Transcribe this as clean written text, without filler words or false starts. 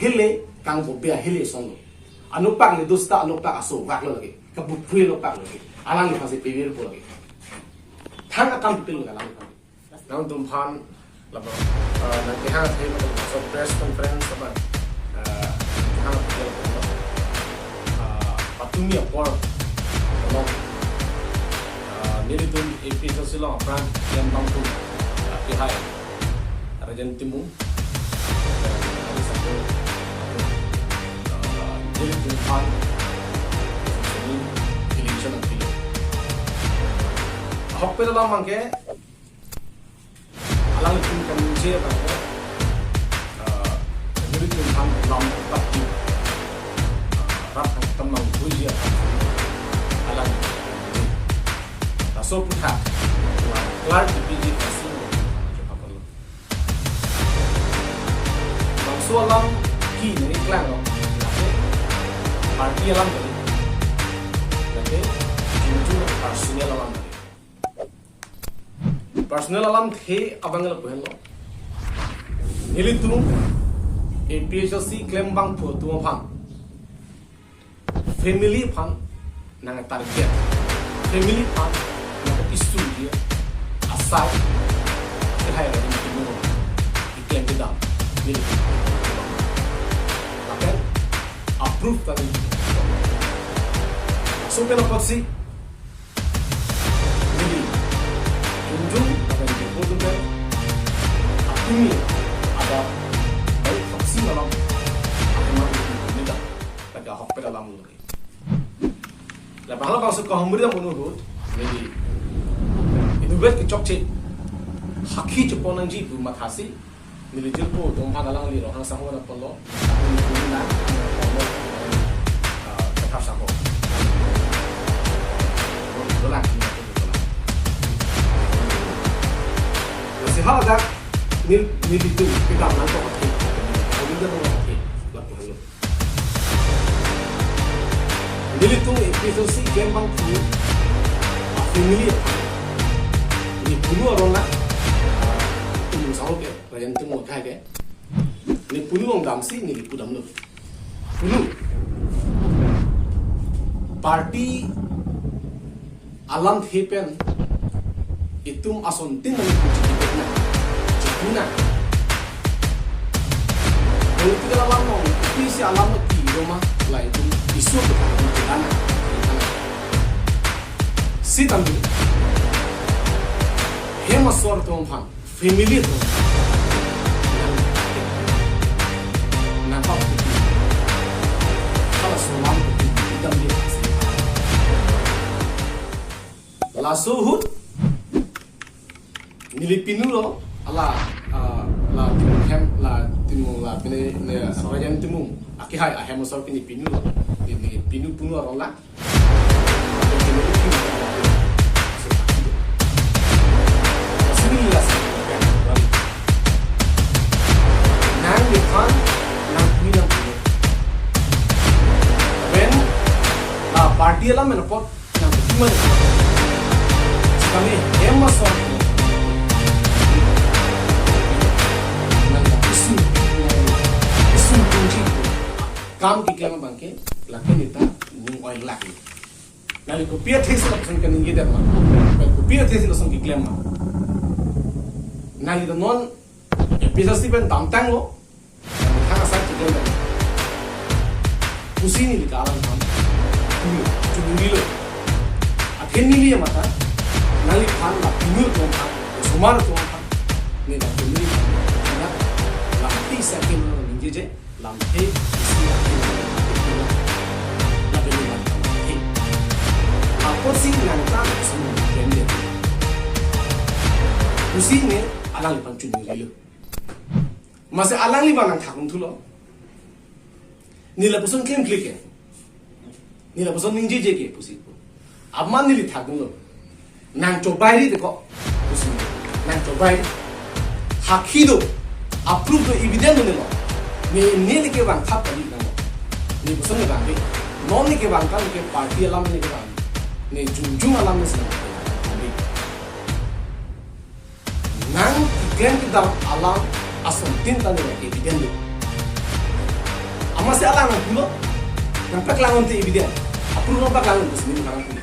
hele kang bo be hele son anupak le dosta anupak aso wak lo lagi kabut pui lo pak lagi alang le pasi pewir po lagi thang akam pilu ga lang nang tumpan labo nanti hang the so press conference about hang pilu patumi apor lo nilitun episode silo apran yang bangku pihai Rajan Timur ada satu nilitun pan ini television dan film hok pe dalam mangke alang tim kamuje bangke nilitun pan lam pati rak tamang tuja alang so putha Clark PG Casino bang so alam ki ni klang lo party alam kali lagi junju personal alam the abangal phen lo nilitu APHC claim bang pho tu phang family phang nang target family phang isu dia asal terhadap ini semua iklan kita ini akan approve tadi so kenapa sih ini junjung akan dibutuhkan ini ada baik vaksin dalam memang kita pada hak pada dalam lagi lepas kalau masuk ke hambur menurut jadi Nuber ke chokche hakhi chupon ji bu mathasi nilijil po dom phagalang li ro hang sango na polo na kata sango dola nasihat ada nilitu kita nan to hakhi nilitu to hakhi la ko halo nilitu episode si gembang fu family ni punu orang nak punu sahur ke rajan temu kai ke ni punu orang damsi ni lipu dam lo punu party alam thepen itum ason tin nang kucikna cikuna politik alam no isi alam ti roma la itu isu kana si tambi hema sor tong phang family tong na pa kala solam idam dia la suhut nilipinu lo ala la hem la timu la pine ne rajan timu akihai hema sor pini pinu lo ini pinu punu rola party alam menopot yang bagaimana kami emasor isu kunci kam kita bangke laki nita oil laki lalu kopiah thesi langsung ke ningi derma kopiah thesi langsung ke claim nali non episode si ben tantang lo hang asal kita pusing ni kalang kan Cumuli akhir ni dia mata nali pan la pinu tu pan sumar tu pan ni la cumuli na la ti sakin ninje je lam the isi la beli mata he apa sih nang ta semua kende pusing ni alang pan cumuli lo masih alang li banang thakung tu lo ni la pusun claim click nila bosan ninji je ke pusi amman nili thaglo nang chobai ri dekho pusi nang chobai hakhi do approve do evidence ne lo ne ne ke bang thap kali na ni bosan ne bang non ne ke bang kan ke party alam ne ke bang ne junjung alam ne sa nang iklan ke dalam alam asal tin tane evidence masih alang pulo yang pek langon ti ibidia apuru no pek langon bus ni karang pulo